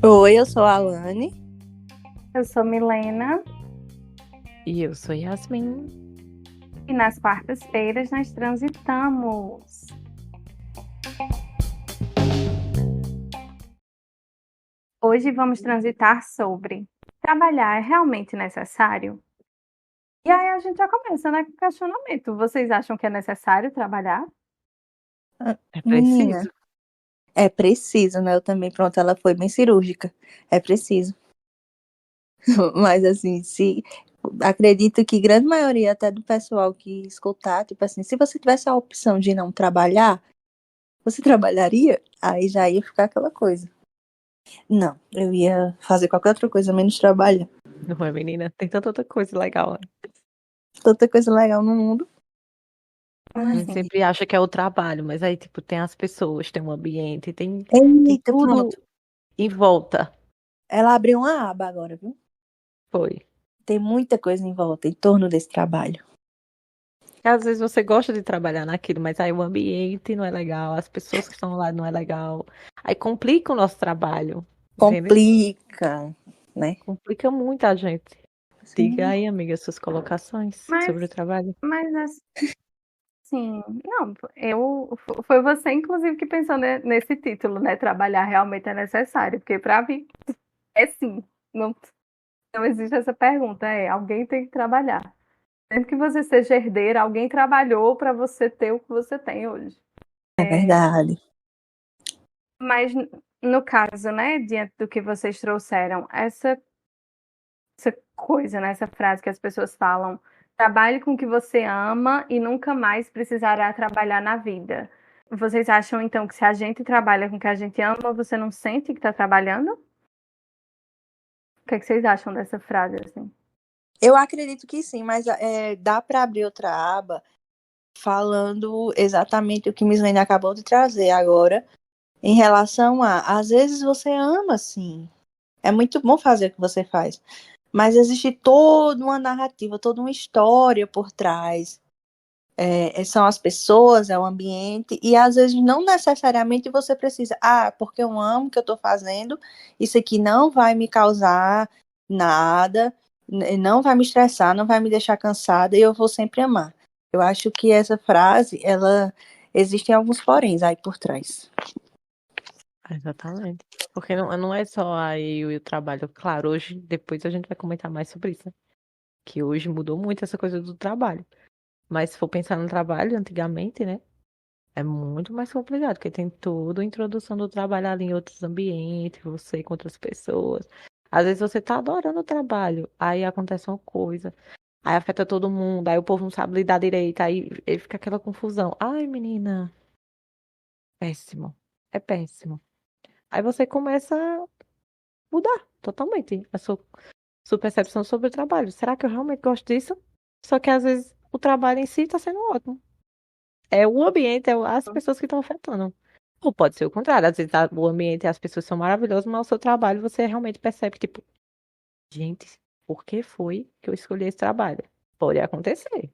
Oi, eu sou a Alane. Eu sou Milena E eu sou Yasmin. e nas quartas-feiras nós transitamos. Hoje vamos transitar sobre trabalhar é realmente necessário? E aí a gente já começa, né, com o questionamento. Vocês acham que é necessário trabalhar? É Menina, preciso. é preciso, né? Eu também, pronto, ela foi bem cirúrgica. É preciso. Mas assim, se acredito que grande maioria até do pessoal que escutar, tipo assim, se você tivesse a opção de não trabalhar, você trabalharia? Aí já ia ficar aquela coisa. Não, eu ia fazer qualquer outra coisa menos trabalhar. Não é, menina? Tem tanta outra coisa legal. Tanta coisa legal no mundo. A Ai, gente sempre acha que é o trabalho, mas aí, tipo, tem as pessoas, tem o ambiente, tem eita, tudo pronto. em volta. Ela abriu uma aba agora, viu? Foi. Tem muita coisa em volta, em torno desse trabalho. E às vezes você gosta de trabalhar naquilo, mas aí o ambiente não é legal, as pessoas que estão lá não é legal. Aí complica o nosso trabalho, entendeu? Complica, né? Complica muito a gente. Diga Sim. aí, amiga, suas colocações Mas, sobre o trabalho. mas assim, não, foi você inclusive que pensou nesse título, né? Trabalhar realmente é necessário, porque para mim é sim. Não, não existe essa pergunta, alguém tem que trabalhar. Mesmo que você seja herdeira, alguém trabalhou para você ter o que você tem hoje. É verdade. Mas no caso, né, diante do que vocês trouxeram, essa coisa, né, essa frase que as pessoas falam, trabalhe com o que você ama e nunca mais precisará trabalhar na vida. Vocês acham então que se a gente trabalha com o que a gente ama, você não sente que está trabalhando? O que é que vocês acham dessa frase assim? Eu acredito que sim, mas dá para abrir outra aba falando exatamente o que Miss Lene acabou de trazer agora, em relação às vezes você ama, sim. É muito bom fazer o que você faz, mas existe toda uma narrativa, toda uma história por trás. São as pessoas, é o ambiente, e às vezes não necessariamente você precisa, porque eu amo o que eu estou fazendo, isso aqui não vai me causar nada, não vai me estressar, não vai me deixar cansada, e eu vou sempre amar. Eu acho que essa frase, ela existem alguns poréns aí por trás. Exatamente. Porque não é só aí o trabalho. Claro, hoje, depois a gente vai comentar mais sobre isso, né? Que hoje mudou muito essa coisa do trabalho. Mas se for pensar no trabalho, antigamente, né? É muito mais complicado, porque tem toda a introdução do trabalho ali em outros ambientes, você com outras pessoas. Às vezes você tá adorando o trabalho, aí acontece uma coisa, aí afeta todo mundo, aí o povo não sabe lidar direito, aí fica aquela confusão. Ai, menina, péssimo. É péssimo. Aí você começa a mudar totalmente a sua percepção sobre o trabalho. Será que eu realmente gosto disso? Só que às vezes o trabalho em si está sendo ótimo. É o ambiente, as pessoas que estão afetando. Ou pode ser o contrário. Às vezes o ambiente e as pessoas são maravilhosas, mas o seu trabalho você realmente percebe, tipo, gente, por que foi que eu escolhi esse trabalho? Pode acontecer.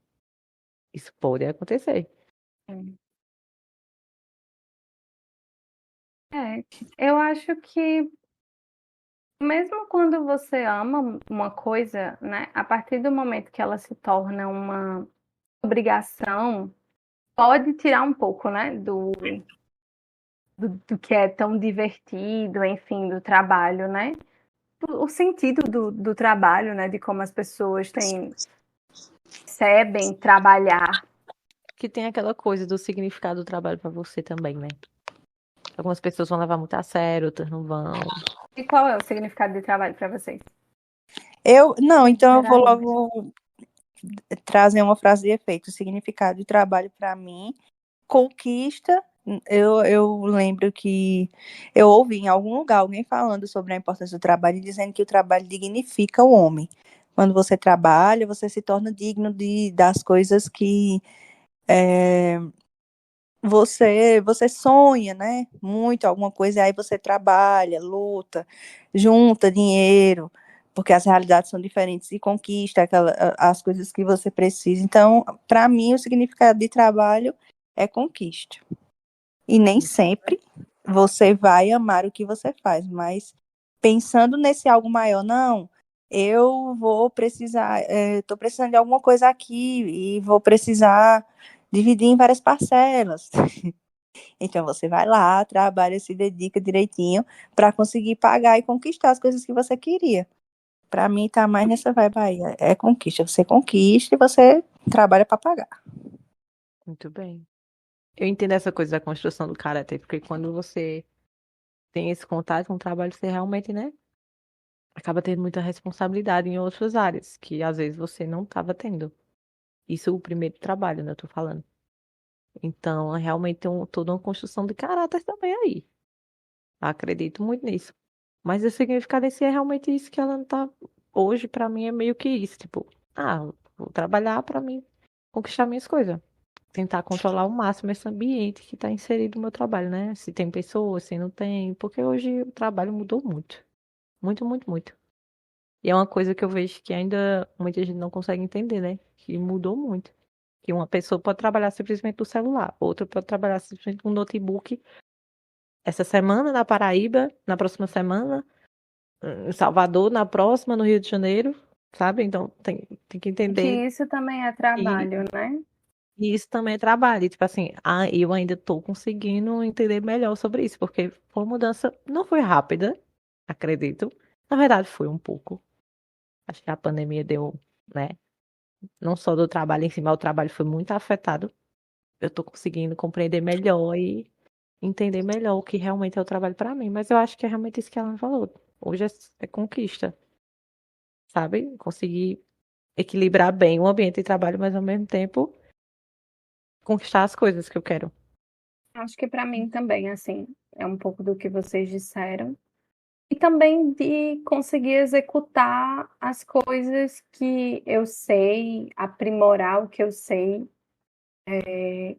Isso pode acontecer. É, eu acho que mesmo quando você ama uma coisa, né, a partir do momento que ela se torna uma obrigação, pode tirar um pouco, né, do que é tão divertido, enfim, do trabalho, né? O sentido do trabalho, né, de como as pessoas percebem trabalhar. Que tem aquela coisa do significado do trabalho pra você também, né? Algumas pessoas vão levar muito a sério, outras não vão. E qual é o significado de trabalho para vocês? Então eu vou Geralmente. logo trazer uma frase de efeito. O significado de trabalho para mim, conquista. Eu lembro que eu ouvi em algum lugar alguém falando sobre a importância do trabalho e dizendo que o trabalho dignifica o homem. Quando você trabalha, você se torna digno das coisas que você sonha, né? Muito, alguma coisa, e aí você trabalha, luta, junta dinheiro, porque as realidades são diferentes e conquista as coisas que você precisa. Então, para mim, o significado de trabalho é conquista. E nem sempre você vai amar o que você faz, mas pensando nesse algo maior, não, eu vou precisar, estou precisando de alguma coisa aqui e vou precisar dividir em várias parcelas. Então você vai lá, trabalha, se dedica direitinho para conseguir pagar e conquistar as coisas que você queria. Para mim tá mais nessa vibe aí, é conquista. Você conquista e você trabalha para pagar. Muito bem. Eu entendo essa coisa da construção do caráter, porque quando você tem esse contato com o trabalho, você realmente, né, acaba tendo muita responsabilidade em outras áreas, que às vezes você não estava tendo. Isso é o primeiro trabalho, né, eu tô falando. Então, realmente tem toda uma construção de caráter também aí. Acredito muito nisso. Mas o significado em si é realmente isso que ela não tá. Hoje, pra mim, é meio que isso. Tipo, vou trabalhar pra mim conquistar minhas coisas. Tentar controlar ao máximo esse ambiente que tá inserido no meu trabalho, né? Se tem pessoas, se não tem. Porque hoje o trabalho mudou muito. Muito, muito, muito. E é uma coisa que eu vejo que ainda muita gente não consegue entender, né? Que mudou muito. Que uma pessoa pode trabalhar simplesmente do celular, outra pode trabalhar simplesmente no notebook. Essa semana na Paraíba, na próxima semana em Salvador, na próxima no Rio de Janeiro, sabe? Então tem que Que entender isso também é que trabalho, né? isso também é trabalho. E, tipo assim, eu ainda tô conseguindo entender melhor sobre isso, porque foi uma mudança, não foi rápida, acredito. Na verdade, foi um pouco. Acho que a pandemia deu, né? Não só do trabalho em si, mas o trabalho foi muito afetado. Eu tô conseguindo compreender melhor e entender melhor o que realmente é o trabalho para mim. Mas eu acho que é realmente isso que ela falou. Hoje é conquista, sabe? Conseguir equilibrar bem o ambiente de trabalho, mas ao mesmo tempo conquistar as coisas que eu quero. Acho que para mim também, assim, é um pouco do que vocês disseram. E também de conseguir executar as coisas que eu sei, aprimorar o que eu sei,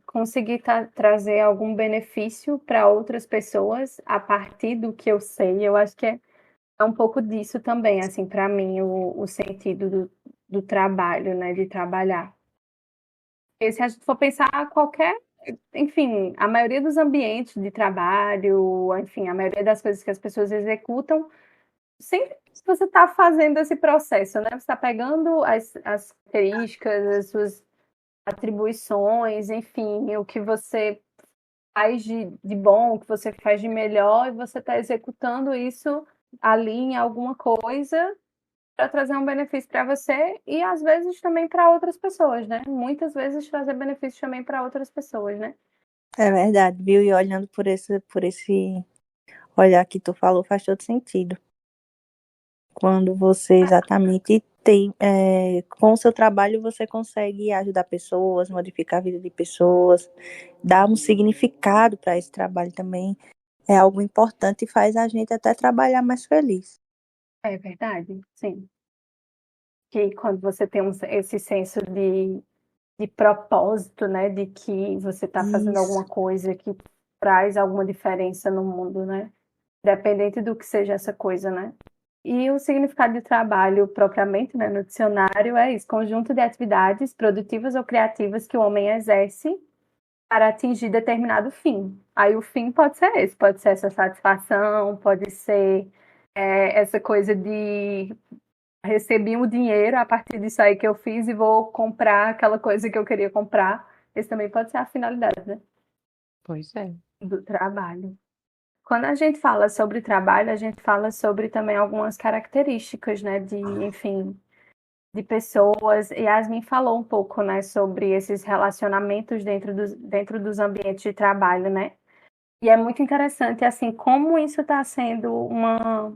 conseguir trazer algum benefício para outras pessoas a partir do que eu sei. Eu acho que é um pouco disso também, assim, para mim, o sentido do trabalho, né, de trabalhar. E se a gente for pensar qualquer, enfim, a maioria dos ambientes de trabalho, enfim, a maioria das coisas que as pessoas executam, sempre você está fazendo esse processo, né? Você está pegando as características, as suas atribuições, enfim, o que você faz de bom, o que você faz de melhor, e você está executando isso ali em alguma coisa para trazer um benefício para você e às vezes também para outras pessoas, né? Muitas vezes trazer benefício também para outras pessoas, né? É verdade, viu? E olhando por esse olhar que tu falou, faz todo sentido. Quando você exatamente tem, com o seu trabalho, você consegue ajudar pessoas, modificar a vida de pessoas, dar um significado para esse trabalho também. É algo importante e faz a gente até trabalhar mais feliz. É verdade, sim. Que quando você tem esse senso de propósito, né? De que você está fazendo Isso. alguma coisa que traz alguma diferença no mundo, né? Independente do que seja essa coisa, né? E o significado de trabalho propriamente, né, no dicionário é isso, conjunto de atividades produtivas ou criativas que o homem exerce para atingir determinado fim. Aí o fim pode ser esse, pode ser essa satisfação, pode ser essa coisa de recebi um dinheiro a partir disso aí que eu fiz e vou comprar aquela coisa que eu queria comprar. Esse também pode ser a finalidade, né, Pois é. do trabalho. Quando a gente fala sobre trabalho, a gente fala sobre também algumas características, né, de, enfim, de pessoas. E Yasmin falou um pouco, né, sobre esses relacionamentos dentro dos ambientes de trabalho, né? E é muito interessante, assim, como isso está sendo uma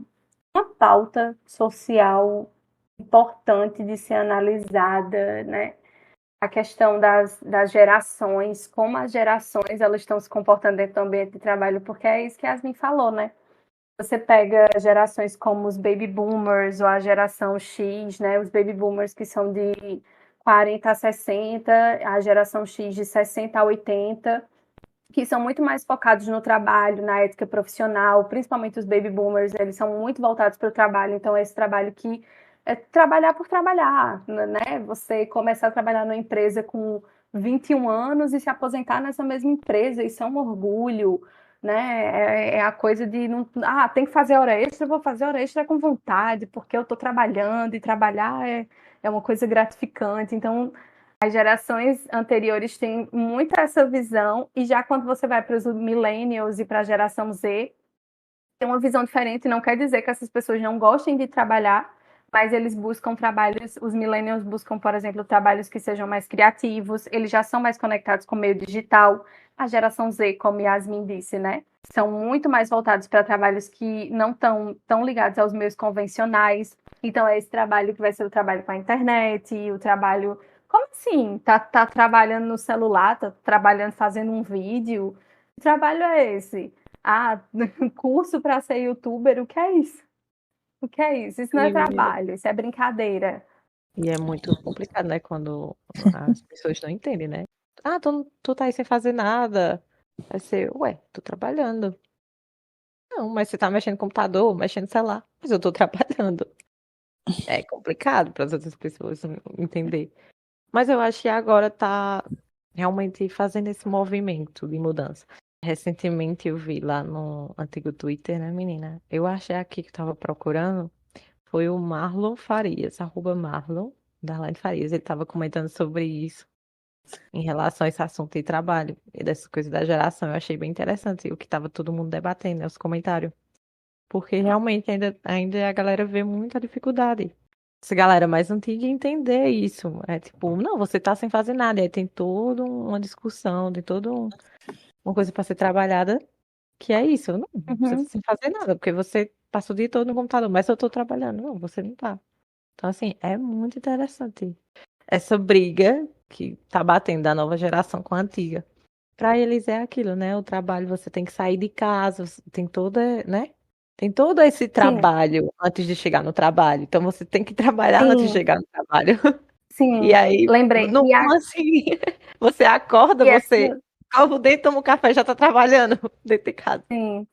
pauta social importante de ser analisada, né? A questão das gerações, como as gerações elas estão se comportando dentro do ambiente de trabalho, porque é isso que a Yasmin falou, né? Você pega gerações como os baby boomers ou a geração X, né? Os baby boomers que são de 40 a 60, a geração X de 60 a 80, que são muito mais focados no trabalho, na ética profissional, principalmente os baby boomers, eles são muito voltados para o trabalho, então é esse trabalho que é trabalhar por trabalhar, né? Você começar a trabalhar numa empresa com 21 anos e se aposentar nessa mesma empresa. Isso é um orgulho, né? É a coisa de não, tem que fazer hora extra, eu vou fazer hora extra com vontade, porque eu estou trabalhando e trabalhar é uma coisa gratificante. Então, as gerações anteriores têm muito essa visão, e já quando você vai para os millennials e para a geração Z, tem uma visão diferente. Não quer dizer que essas pessoas não gostem de trabalhar, mas eles buscam trabalhos, os millennials buscam, por exemplo, trabalhos que sejam mais criativos, eles já são mais conectados com o meio digital. A geração Z, como Yasmin disse, né? São muito mais voltados para trabalhos que não estão tão ligados aos meios convencionais. Então, é esse trabalho que vai ser o trabalho com a internet, o trabalho. Como assim? Tá trabalhando no celular, tá trabalhando fazendo um vídeo? Que trabalho é esse? Curso para ser youtuber, o que é isso? O que é isso? Isso não é E, menina, trabalho, isso é brincadeira. e é muito complicado, né? Quando as pessoas não entendem, né? Ah, tu tá aí sem fazer nada. Vai ser, ué, tô trabalhando. Não, mas você tá mexendo no computador, mexendo no celular. Mas eu tô trabalhando. É complicado para as outras pessoas entender. Mas eu acho que agora tá realmente fazendo esse movimento de mudança. Recentemente eu vi lá no antigo Twitter, né, menina? Eu achei aqui que tava procurando, foi o Marlon Farias, @Marlon, _ Farias. Ele tava comentando sobre isso, em relação a esse assunto de trabalho e dessas coisas da geração. Eu achei bem interessante o que tava todo mundo debatendo, né, os comentários. Porque realmente ainda a galera vê muita dificuldade. Essa galera mais antiga entender isso. É tipo, não, você tá sem fazer nada. Aí tem toda uma discussão, tem toda uma coisa para ser trabalhada, que é isso. Não, você tá Uhum. sem fazer nada, porque você passa o dia todo no computador, mas eu tô trabalhando. Não, você não tá. Então, assim, é muito interessante essa briga que tá batendo da nova geração com a antiga. Para eles é aquilo, né? O trabalho, você tem que sair de casa, tem toda, né? Tem todo esse Sim, trabalho antes de chegar no trabalho. Então você tem que trabalhar antes de sim, chegar no trabalho. E sim. aí, Lembrei. não, como assim? Você acorda, E você essa, escova o dente, toma um café, já tá trabalhando dentro de casa. sim,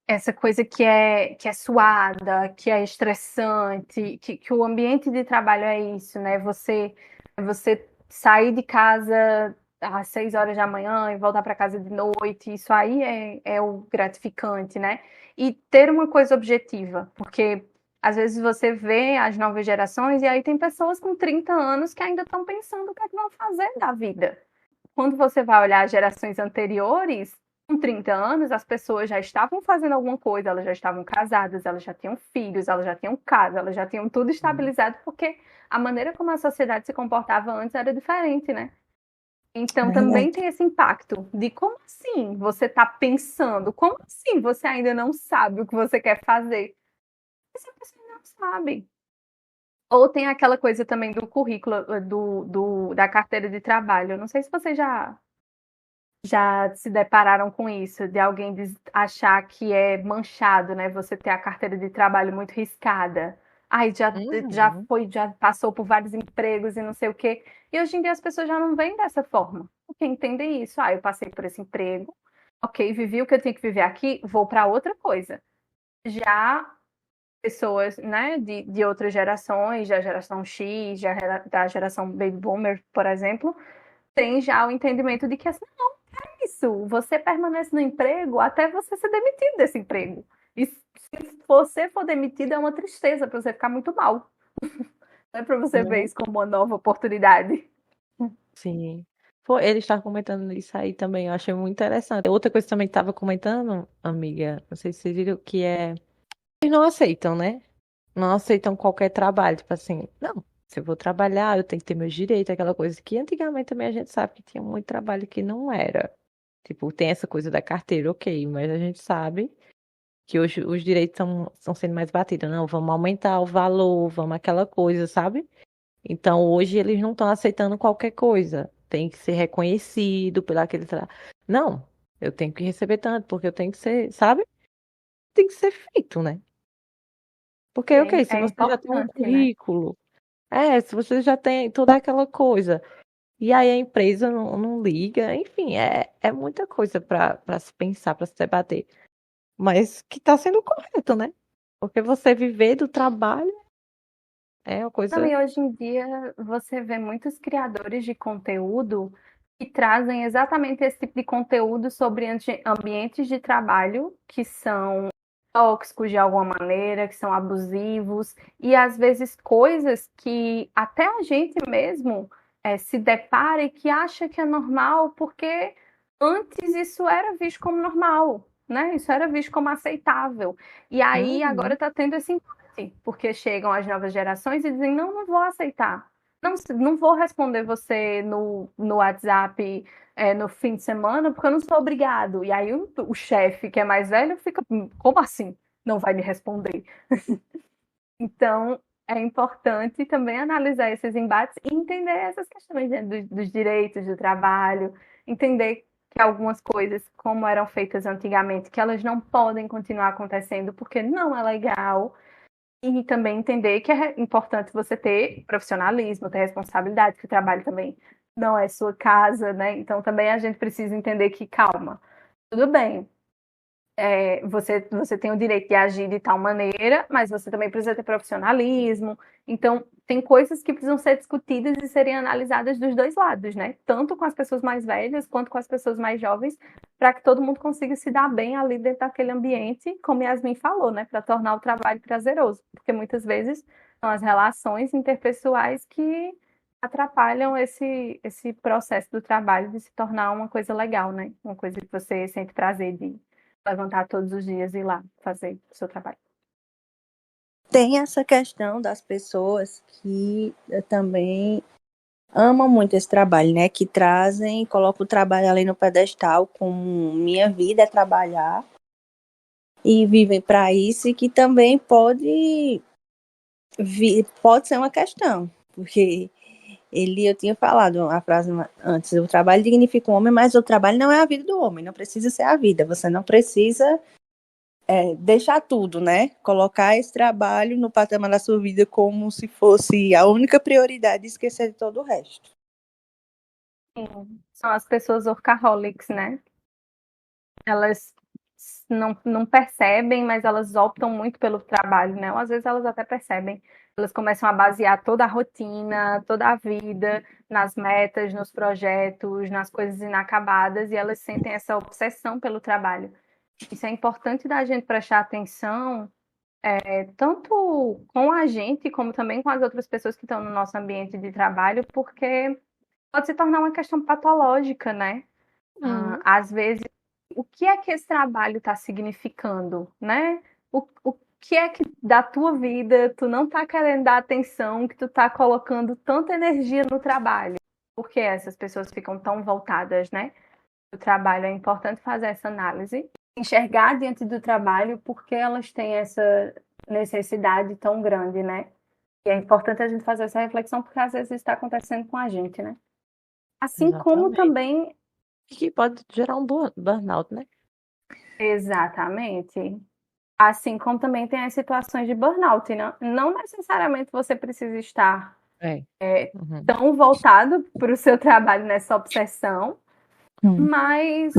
essa coisa que é suada, que é estressante, que o ambiente de trabalho é isso, né? Você sair de casa às 6 horas da manhã e voltar para casa de noite, isso aí é o gratificante, né? E ter uma coisa objetiva, porque às vezes você vê as novas gerações e aí tem pessoas com 30 anos que ainda estão pensando o que é que vão fazer da vida. Quando você vai olhar as gerações anteriores, com 30 anos, as pessoas já estavam fazendo alguma coisa, elas já estavam casadas, elas já tinham filhos, elas já tinham casa, elas já tinham tudo estabilizado, porque a maneira como a sociedade se comportava antes era diferente, né? Então também Verdade. tem esse impacto de como assim você está pensando, como assim você ainda não sabe o que você quer fazer? Essa pessoa não sabe. Ou tem aquela coisa também do currículo, da carteira de trabalho. Eu não sei se você já se depararam com isso, de alguém achar que é manchado, né? Você ter a carteira de trabalho muito riscada. Ai, Uhum. já passou por vários empregos e não sei o quê. E hoje em dia as pessoas já não veem dessa forma. Porque entendem isso. Eu passei por esse emprego, ok, vivi o que eu tinha que viver aqui, vou para outra coisa. Já pessoas, né, de outras gerações, da geração X, da geração Baby Boomer, por exemplo, tem já o entendimento de que assim, isso, você permanece no emprego até você ser demitido desse emprego. E se você for demitido, é uma tristeza para você ficar muito mal. Não é para você ver Né? isso como uma nova oportunidade. Sim. Pô, ele estava comentando isso aí também, eu achei muito interessante. Outra coisa também que estava comentando, amiga, não sei se vocês viram, que é. Eles não aceitam, né? Não aceitam qualquer trabalho. Tipo assim, não, se eu vou trabalhar, eu tenho que ter meus direitos, aquela coisa que antigamente também a gente sabe que tinha muito trabalho que não era. Tipo, tem essa coisa da carteira, ok, mas a gente sabe que hoje os direitos estão sendo mais batidos. Não, vamos aumentar o valor, vamos aquela coisa, sabe? Então hoje eles não estão aceitando qualquer coisa. Tem que ser reconhecido pelo aquele trabalho. Não, eu tenho que receber tanto, porque eu tenho que ser, sabe? Tem que ser feito, né? Porque, ok, se É você já tem um importante, né? currículo, se você já tem toda aquela coisa, e aí a empresa não liga, enfim, é muita coisa para se pensar, para se debater. Mas que está sendo correto, né? Porque você viver do trabalho é uma Não, coisa. e hoje em dia você vê muitos criadores de conteúdo que trazem exatamente esse tipo de conteúdo sobre ambientes de trabalho que são tóxicos de alguma maneira, que são abusivos, e às vezes coisas que até a gente mesmo se depara e que acha que é normal, porque antes isso era visto como normal, né? Isso era visto como aceitável. E aí agora está tendo esse embate, porque chegam as novas gerações e dizem, não, não vou aceitar. Não, não vou responder você no WhatsApp no fim de semana, porque eu não sou obrigado. E aí o chefe, que é mais velho, fica, como assim? Não vai me responder. Então, é importante também analisar esses embates e entender essas questões, né, dos direitos do trabalho, entender que algumas coisas, como eram feitas antigamente, que elas não podem continuar acontecendo porque não é legal. E também entender que é importante você ter profissionalismo, ter responsabilidade, que o trabalho também não é sua casa, né? Então também a gente precisa entender que, calma, tudo bem, você tem o direito de agir de tal maneira, mas você também precisa ter profissionalismo. Então, tem coisas que precisam ser discutidas e serem analisadas dos dois lados, né? Tanto com as pessoas mais velhas quanto com as pessoas mais jovens, para que todo mundo consiga se dar bem ali dentro daquele ambiente, como Yasmin falou, né? Para tornar o trabalho prazeroso. Porque muitas vezes são as relações interpessoais que atrapalham esse processo do trabalho de se tornar uma coisa legal, né? Uma coisa que você sente prazer de levantar todos os dias e ir lá fazer o seu trabalho. Tem essa questão das pessoas que também amam muito esse trabalho, né? Que trazem, colocam o trabalho ali no pedestal, como minha vida é trabalhar, e vivem para isso, e que também pode ser uma questão, porque eu tinha falado a frase antes, o trabalho dignifica o homem, mas o trabalho não é a vida do homem, não precisa ser a vida, você não precisa deixar tudo, né? Colocar esse trabalho no patamar da sua vida como se fosse a única prioridade e esquecer de todo o resto. Sim. São as pessoas workaholics, né? Elas não percebem, mas elas optam muito pelo trabalho, né? Ou às vezes elas até percebem. Elas começam a basear toda a rotina, toda a vida nas metas, nos projetos, nas coisas inacabadas, e elas sentem essa obsessão pelo trabalho. Isso é importante da gente prestar atenção, tanto com a gente, como também com as outras pessoas que estão no nosso ambiente de trabalho, porque pode se tornar uma questão patológica, né? Às vezes, o que é que esse trabalho está significando, né? O que é que da tua vida tu não está querendo dar atenção, que tu está colocando tanta energia no trabalho? Por que essas pessoas ficam tão voltadas, né? O trabalho é importante fazer essa análise, enxergar diante do trabalho porque elas têm essa necessidade tão grande, né? E é importante a gente fazer essa reflexão porque às vezes isso está acontecendo com a gente, né? Assim como Exatamente. também. Que pode gerar um burnout, né? Exatamente. Assim como também tem as situações de burnout, não necessariamente você precisa estar Uhum. tão voltado para o seu trabalho nessa obsessão, mas,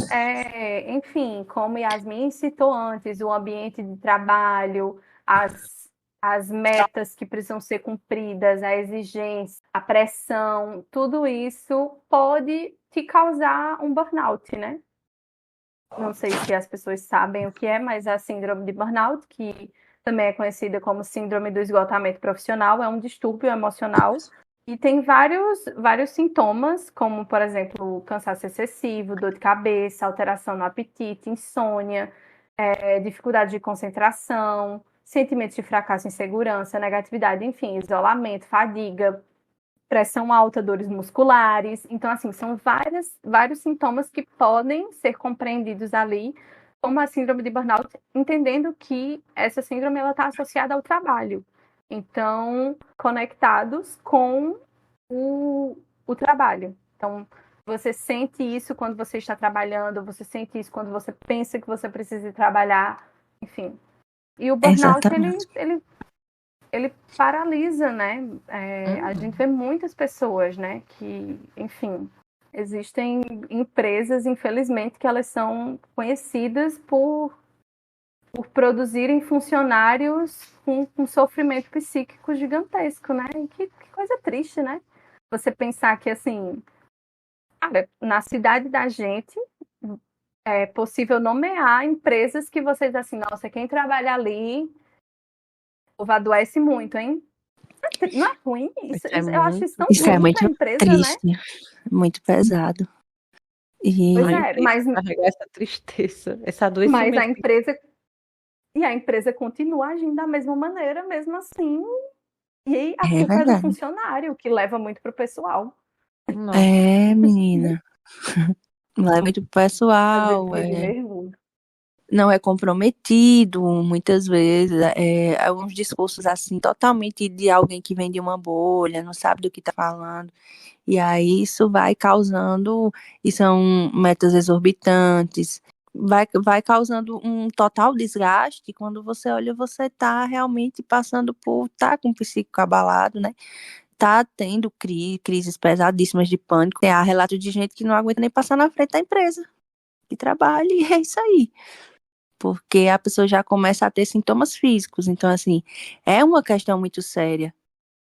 enfim, como Yasmin citou antes, o ambiente de trabalho, as metas que precisam ser cumpridas, a exigência, a pressão, tudo isso pode te causar um burnout, né? Não sei se as pessoas sabem o que é, mas a síndrome de burnout, que também é conhecida como síndrome do esgotamento profissional, é um distúrbio emocional e tem vários sintomas, como, por exemplo, cansaço excessivo, dor de cabeça, alteração no apetite, insônia, dificuldade de concentração, sentimentos de fracasso, insegurança, negatividade, enfim, isolamento, fadiga, pressão alta, dores musculares. Então, assim, são vários sintomas que podem ser compreendidos ali como a síndrome de burnout, entendendo que essa síndrome está associada ao trabalho. Então, conectados com o trabalho. Então, você sente isso quando você está trabalhando, você sente isso quando você pensa que você precisa trabalhar, enfim. E o burnout, ele paralisa, né? A gente vê muitas pessoas, né? Que, enfim, existem empresas, infelizmente, que elas são conhecidas por produzirem funcionários com sofrimento psíquico gigantesco, né? E que coisa triste, né? Você pensar que, assim, Cara, na cidade da gente, é possível nomear empresas que vocês, assim, nossa, quem trabalha ali, o povo adoece muito, hein? Não é ruim? Isso é Eu acho isso tão Isso é ruim muito para a empresa, né? triste, muito pesado. Pois a E é, empresa carregar essa tristeza, esse mas a adoecimento. empresa e a empresa continua agindo da mesma maneira, mesmo assim, e aí a é culpa é do verdade. funcionário, que leva muito pro pessoal. Nossa, É, menina. Leva muito pro Às vezes pessoal, fica de nervoso. não é comprometido, muitas vezes, alguns discursos assim, totalmente de alguém que vem de uma bolha, não sabe do que está falando. E aí isso vai causando, e são metas exorbitantes, vai causando um total desgaste. Quando você olha, você está realmente passando por, tá com o psíquico abalado, né? Tá tendo crises pesadíssimas de pânico. Há relatos de gente que não aguenta nem passar na frente da empresa que trabalha, e é isso aí. Porque a pessoa já começa a ter sintomas físicos. Então, assim, é uma questão muito séria.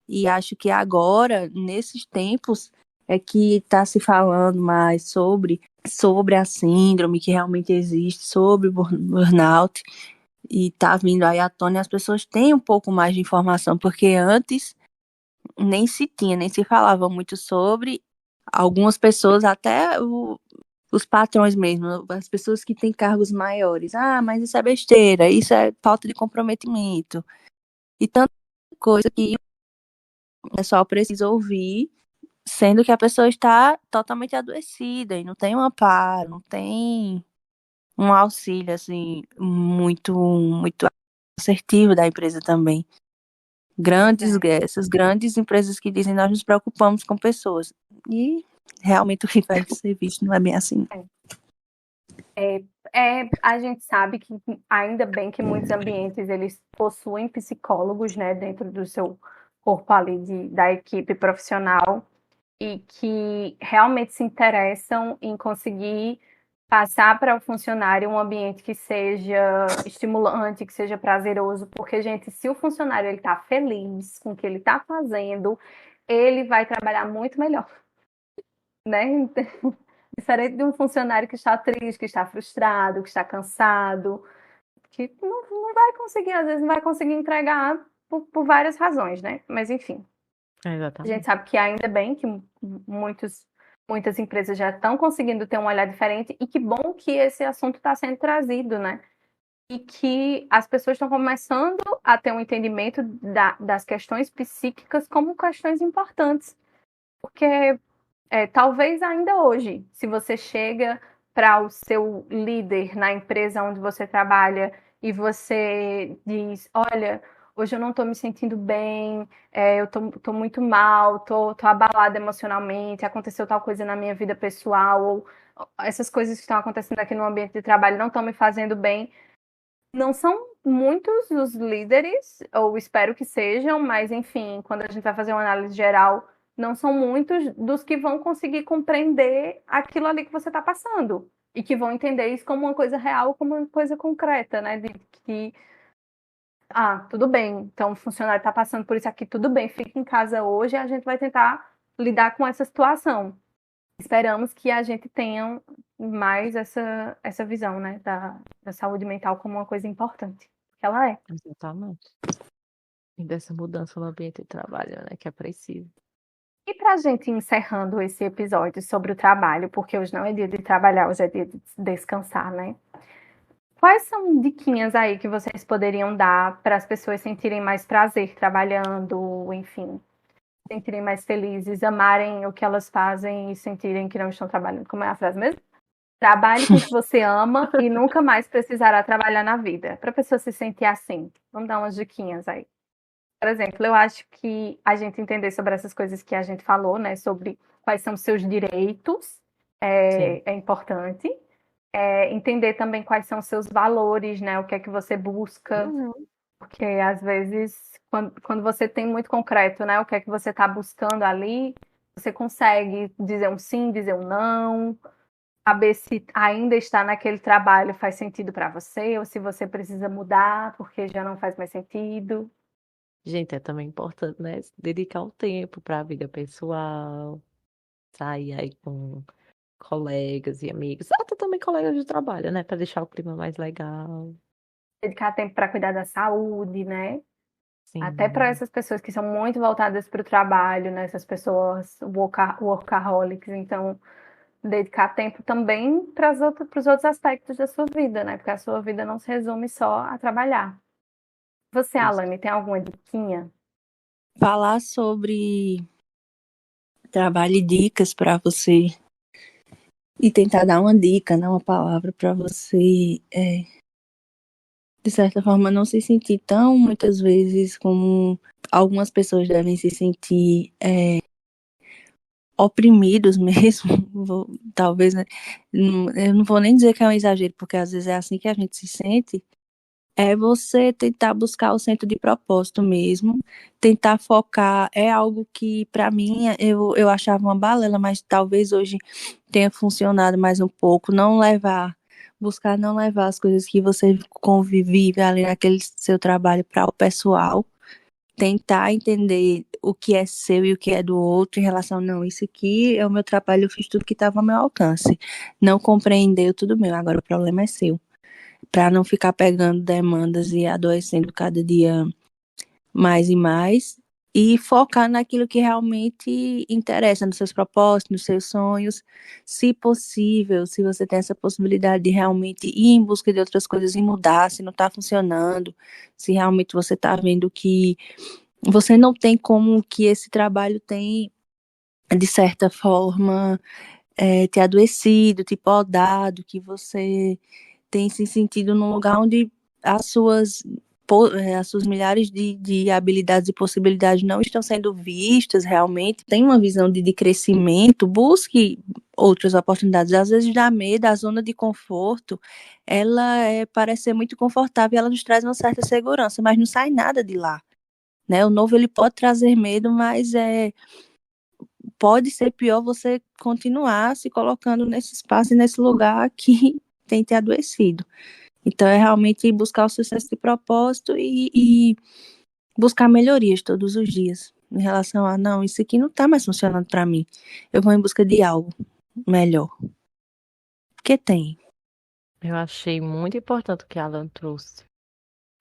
E acho que agora, nesses tempos, é que está se falando mais sobre a síndrome que realmente existe, sobre o burnout, e está vindo aí à tona, e as pessoas têm um pouco mais de informação, porque antes nem se tinha, nem se falava muito sobre. Algumas pessoas, até os patrões mesmo, as pessoas que têm cargos maiores, ah, mas isso é besteira, isso é falta de comprometimento, e tanta coisa que o pessoal precisa ouvir, sendo que a pessoa está totalmente adoecida e não tem um amparo, não tem um auxílio assim muito assertivo da empresa também. Pois Essas grandes empresas que dizem nós nos preocupamos com pessoas e realmente o que vai ser visto não é bem assim. é. A gente sabe que ainda bem que muitos ambientes eles possuem psicólogos, né, dentro do seu corpo ali da equipe profissional e que realmente se interessam em conseguir passar para o funcionário um ambiente que seja estimulante, que seja prazeroso, porque, gente, se o funcionário ele está feliz com o que ele está fazendo, ele vai trabalhar muito melhor, né? Diferente de um funcionário que está triste, que está frustrado, que está cansado, que não vai conseguir, às vezes não vai conseguir entregar por várias razões, né? Mas enfim. A gente exatamente. sabe que ainda bem que muitas empresas já estão conseguindo ter um olhar diferente e que bom que esse assunto está sendo trazido, né? E que as pessoas estão começando a ter um entendimento das questões psíquicas como questões importantes. Porque talvez ainda hoje, se você chega para o seu líder na empresa onde você trabalha e você diz, olha, hoje eu não estou me sentindo bem, eu tô muito mal, tô abalada emocionalmente, aconteceu tal coisa na minha vida pessoal, ou essas coisas que estão acontecendo aqui no ambiente de trabalho não estão me fazendo bem. Não são muitos os líderes, ou espero que sejam, mas enfim, quando a gente vai fazer uma análise geral, não são muitos dos que vão conseguir compreender aquilo ali que você está passando. E que vão entender isso como uma coisa real, como uma coisa concreta, né? De que, tudo bem, então o funcionário está passando por isso aqui, tudo bem, fica em casa hoje e a gente vai tentar lidar com essa situação. Esperamos que a gente tenha mais essa visão, né, da saúde mental como uma coisa importante, que ela é. Exatamente. E dessa mudança no ambiente de trabalho, né? Que é preciso. E para a gente ir encerrando esse episódio sobre o trabalho, porque hoje não é dia de trabalhar, hoje é dia de descansar, né? Quais são diquinhas aí que vocês poderiam dar para as pessoas sentirem mais prazer trabalhando, enfim, sentirem mais felizes, amarem o que elas fazem e sentirem que não estão trabalhando? Como é a frase mesmo? Trabalhe com o que você ama e nunca mais precisará trabalhar na vida. Para a pessoa se sentir assim. Vamos dar umas diquinhas aí. Por exemplo, eu acho que a gente entender sobre essas coisas que a gente falou, né? Sobre quais são os seus direitos, Sim. é importante. Entender também quais são os seus valores, né? O que é que você busca. Uhum. Porque às vezes, quando você tem muito concreto, né? O que é que você está buscando ali, você consegue dizer um sim, dizer um não, saber se ainda estar naquele trabalho faz sentido para você ou se você precisa mudar porque já não faz mais sentido. Gente, é também importante, né? Dedicar um tempo para a vida pessoal, sair aí com colegas e amigos, até também colegas de trabalho, né? Pra deixar o clima mais legal. Dedicar tempo para cuidar da saúde, né? Até para Sim, essas pessoas que são muito voltadas para o trabalho, né? Essas pessoas workaholics, então dedicar tempo também para os outros aspectos da sua vida, né? Porque a sua vida não se resume só a trabalhar. Você, isso. Alane, tem alguma diquinha? Falar sobre trabalho e dicas para você e tentar dar uma dica, né, uma palavra para você, de certa forma, não se sentir tão, muitas vezes, como algumas pessoas devem se sentir oprimidos mesmo, talvez, né? Eu não vou nem dizer que é um exagero, porque às vezes é assim que a gente se sente, é você tentar buscar o centro de propósito mesmo, tentar focar, é algo que para mim eu achava uma balela, mas talvez hoje tenha funcionado mais um pouco, buscar não levar as coisas que você convive ali naquele seu trabalho para o pessoal, tentar entender o que é seu e o que é do outro em relação, não, isso aqui é o meu trabalho, eu fiz tudo que estava ao meu alcance. Não compreendeu, tudo meu, agora o problema é seu. Para não ficar pegando demandas e adoecendo cada dia mais e mais. E focar naquilo que realmente interessa, nos seus propósitos, nos seus sonhos. Se possível, se você tem essa possibilidade de realmente ir em busca de outras coisas e mudar, se não está funcionando, se realmente você está vendo que você não tem como que esse trabalho tem, de certa forma, te adoecido, te podado, que você tem se sentido num lugar onde as suas, as suas milhares de habilidades e possibilidades não estão sendo vistas realmente, tem uma visão de crescimento, busque outras oportunidades. Às vezes dá medo, a zona de conforto, parece ser muito confortável, ela nos traz uma certa segurança, mas não sai nada de lá. Né? O novo ele pode trazer medo, mas pode ser pior você continuar se colocando nesse espaço e nesse lugar que tem te adoecido. Então é realmente buscar o sucesso de propósito e buscar melhorias todos os dias em relação a não, isso aqui não está mais funcionando para mim. Eu vou em busca de algo melhor. Porque tem. Eu achei muito importante o que a Alan trouxe.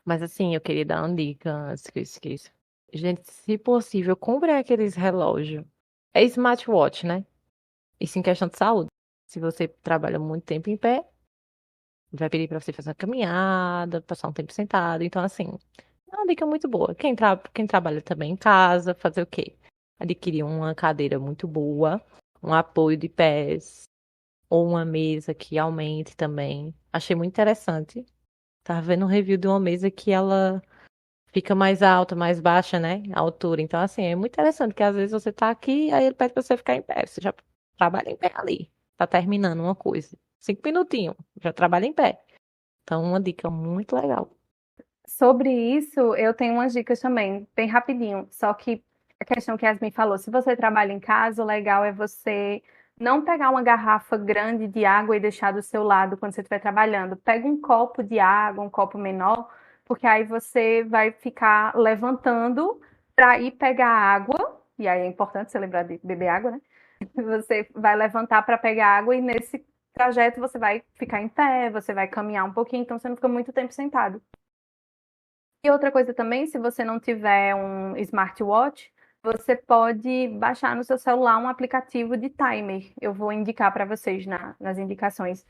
Mas assim, eu queria dar uma dica antes que eu esqueça. Gente, se possível, compre aqueles relógios. É smartwatch, né? Isso em questão de saúde. Se você trabalha muito tempo em pé, vai pedir pra você fazer uma caminhada, passar um tempo sentado. Então, assim, é uma dica muito boa. Quem trabalha também em casa, fazer o quê? Adquirir uma cadeira muito boa, um apoio de pés, ou uma mesa que aumente também. Achei muito interessante. Tava vendo um review de uma mesa que ela fica mais alta, mais baixa, né? A altura. Então, assim, é muito interessante, que às vezes você tá aqui, aí ele pede pra você ficar em pé. Você já trabalha em pé ali. Tá terminando uma coisa. 5 minutinhos, já trabalha em pé. Então, uma dica muito legal. Sobre isso, eu tenho umas dicas também, bem rapidinho. Só que a questão que a Yasmin falou, se você trabalha em casa, o legal é você não pegar uma garrafa grande de água e deixar do seu lado quando você estiver trabalhando. Pega um copo de água, um copo menor, porque aí você vai ficar levantando para ir pegar água. E aí é importante você lembrar de beber água, né? Você vai levantar para pegar água e nesse trajeto você vai ficar em pé, você vai caminhar um pouquinho, então você não fica muito tempo sentado. E outra coisa também, se você não tiver um smartwatch, você pode baixar no seu celular um aplicativo de timer. Eu vou indicar para vocês nas indicações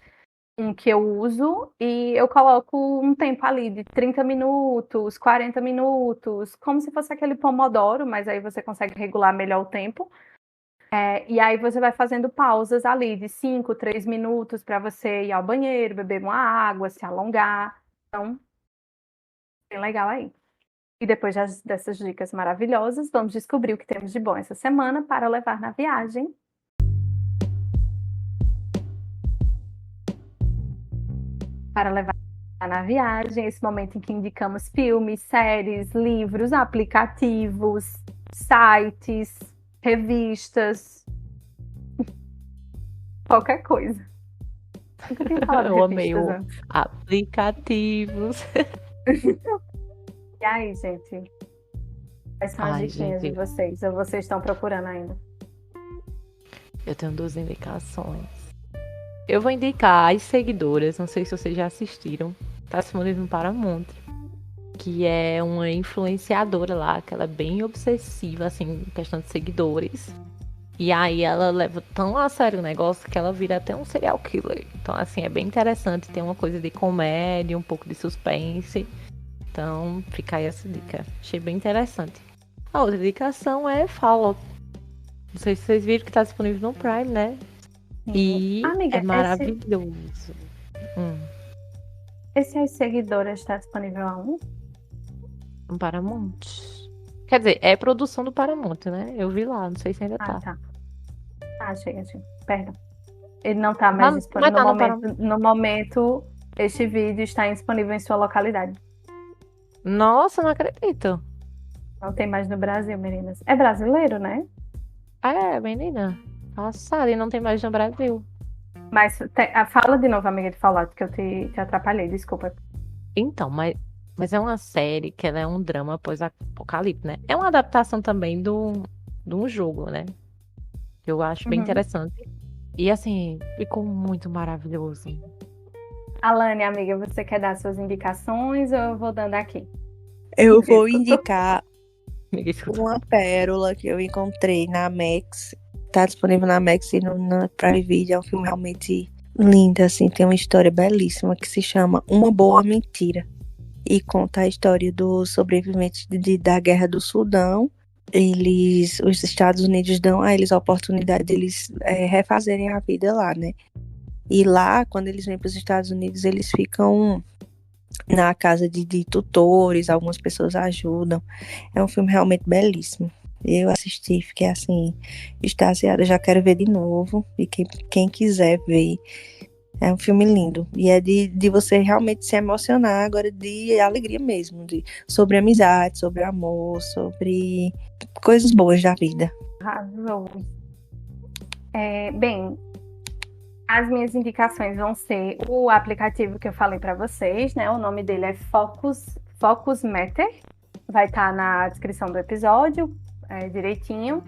um que eu uso e eu coloco um tempo ali de 30 minutos, 40 minutos, como se fosse aquele Pomodoro, mas aí você consegue regular melhor o tempo. E aí você vai fazendo pausas ali de 5, 3 minutos para você ir ao banheiro, beber uma água, se alongar. Então, bem legal aí. E depois dessas dicas maravilhosas, vamos descobrir o que temos de bom essa semana para levar na viagem. Para levar na viagem, esse momento em que indicamos filmes, séries, livros, aplicativos, sites, revistas, qualquer coisa. Nunca tinha falado Eu amei revistas o antes. aplicativos. E aí, gente? Quais são as Ai, diquinhas de gente, vocês? Ou vocês estão procurando ainda? eu tenho 2 indicações. Eu vou indicar As Seguidoras, não sei se vocês já assistiram. Tá disponível no Paramount. Que é uma influenciadora lá, que ela é bem obsessiva, assim, em questão de seguidores. E aí ela leva tão a sério o negócio que ela vira até um serial killer. Então, assim, é bem interessante. Tem uma coisa de comédia, um pouco de suspense. Então, fica aí essa dica. Achei bem interessante. A outra indicação é Fallout. Não sei se vocês viram que tá disponível no Prime, né? E Amiga, é maravilhoso. esse As Seguidoras está disponível aonde? No Paramount. Quer dizer, é produção do Paramount, né? Eu vi lá, não sei se ainda tá. Tá. Achei. Perdão. Ele não tá mais Vai disponível tá no no momento. Paramount. No momento, este vídeo está disponível em sua localidade. Nossa, não acredito. Não tem mais no Brasil, meninas. É brasileiro, né? É, menina. Passada, e não tem mais no Brasil. Mas fala de novo, amiga de Fallout, que eu te atrapalhei, desculpa. Então, mas é uma série que ela é um drama pós-apocalipse, né? É uma adaptação também de um jogo, né? Que eu acho bem interessante. E assim, ficou muito maravilhoso. Alane, amiga, você quer dar suas indicações ou eu vou dando aqui? Eu vou indicar Ninguém escuta. uma pérola que eu encontrei na Max. Tá disponível na Max e na Prime Video. É um filme realmente lindo, assim. Tem uma história belíssima que se chama Uma Boa Mentira. E conta a história dos sobreviventes da Guerra do Sudão. Os Estados Unidos dão a eles a oportunidade de eles refazerem a vida lá, né? E lá, quando eles vêm para os Estados Unidos, eles ficam na casa de tutores, algumas pessoas ajudam. É um filme realmente belíssimo. Eu assisti, fiquei assim, extasiada, já quero ver de novo. E quem quiser ver, é um filme lindo. E é de você realmente se emocionar agora de alegria mesmo, sobre amizade, sobre amor, sobre coisas boas da vida. Arrasou. Bem, as minhas indicações vão ser o aplicativo que eu falei para vocês, né? O nome dele é Focus Matter. Vai estar na descrição do episódio, direitinho.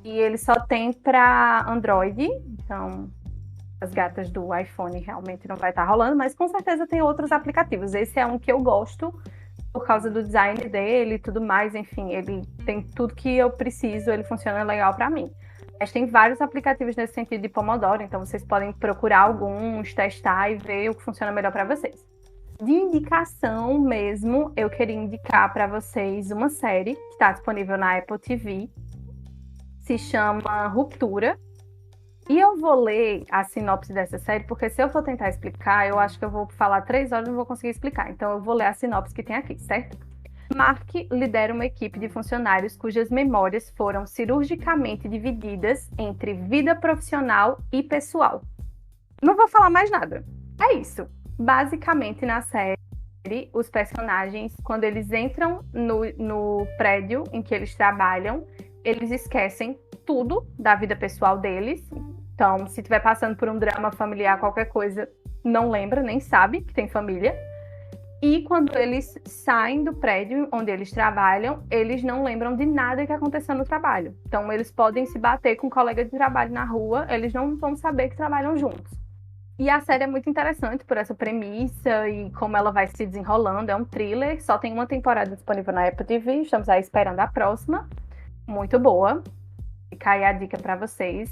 E ele só tem para Android, então as gatas do iPhone realmente não vai estar rolando, mas com certeza tem outros aplicativos. Esse é um que eu gosto por causa do design dele e tudo mais, enfim, ele tem tudo que eu preciso, ele funciona legal para mim. Mas tem vários aplicativos nesse sentido de Pomodoro, então vocês podem procurar alguns, testar e ver o que funciona melhor para vocês. De indicação mesmo, eu queria indicar para vocês uma série que está disponível na Apple TV, se chama Ruptura. E eu vou ler a sinopse dessa série, porque se eu for tentar explicar, eu acho que eu vou falar 3 horas e não vou conseguir explicar. Então eu vou ler a sinopse que tem aqui, certo? Mark lidera uma equipe de funcionários cujas memórias foram cirurgicamente divididas entre vida profissional e pessoal. Não vou falar mais nada. É isso. Basicamente, na série, os personagens, quando eles entram no prédio em que eles trabalham, eles esquecem tudo da vida pessoal deles. Então, se estiver passando por um drama familiar, qualquer coisa, não lembra, nem sabe que tem família. E quando eles saem do prédio onde eles trabalham, eles não lembram de nada que aconteceu no trabalho. Então, eles podem se bater com um colega de trabalho na rua, eles não vão saber que trabalham juntos. E a série é muito interessante por essa premissa e como ela vai se desenrolando. É um thriller, só tem uma temporada disponível na Apple TV, estamos aí esperando a próxima. Muito boa. Fica aí a dica pra vocês.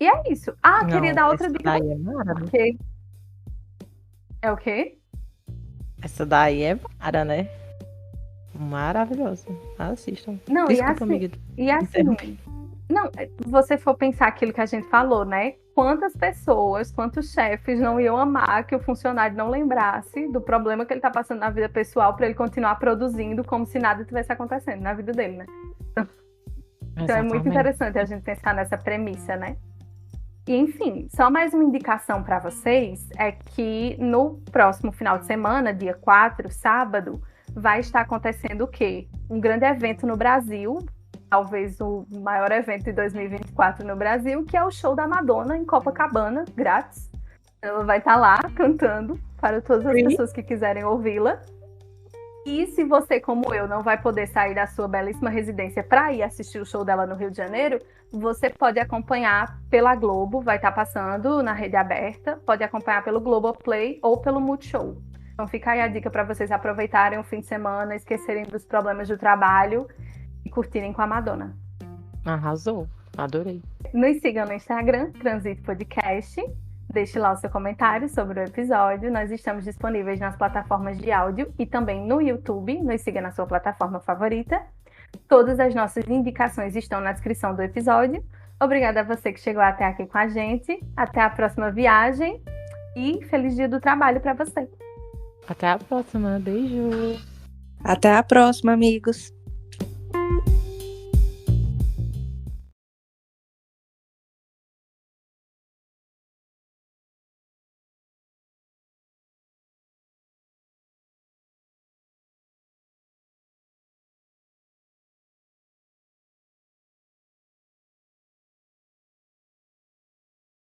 E é isso. Queria dar outra dica. Daí é mara, Okay. É o quê? Essa daí é mara, né? Maravilhosa. Assistam. Não, Desculpa, amiga. E assim, não, você for pensar aquilo que a gente falou, né? Quantas pessoas, quantos chefes não iam amar que o funcionário não lembrasse do problema que ele tá passando na vida pessoal para ele continuar produzindo como se nada tivesse acontecendo na vida dele, né? Então é muito interessante a gente pensar nessa premissa, né? E, enfim, só mais uma indicação para vocês é que no próximo final de semana, dia 4, sábado, vai estar acontecendo o quê? Um grande evento no Brasil, talvez o maior evento de 2024 no Brasil, que é o show da Madonna em Copacabana, grátis. Ela vai estar lá cantando para todas as pessoas que quiserem ouvi-la. E se você, como eu, não vai poder sair da sua belíssima residência para ir assistir o show dela no Rio de Janeiro, você pode acompanhar pela Globo, vai estar passando na rede aberta, pode acompanhar pelo Globoplay ou pelo Multishow. Então fica aí a dica para vocês aproveitarem o fim de semana, esquecerem dos problemas do trabalho e curtirem com a Madonna. Arrasou. Adorei. Nos sigam no Instagram, Transito Podcast. Deixe lá o seu comentário sobre o episódio. Nós estamos disponíveis nas plataformas de áudio e também no YouTube. Nos siga na sua plataforma favorita. Todas as nossas indicações estão na descrição do episódio. Obrigada a você que chegou até aqui com a gente. Até a próxima viagem e feliz dia do trabalho para você. Até a próxima. Beijo. Até a próxima, amigos.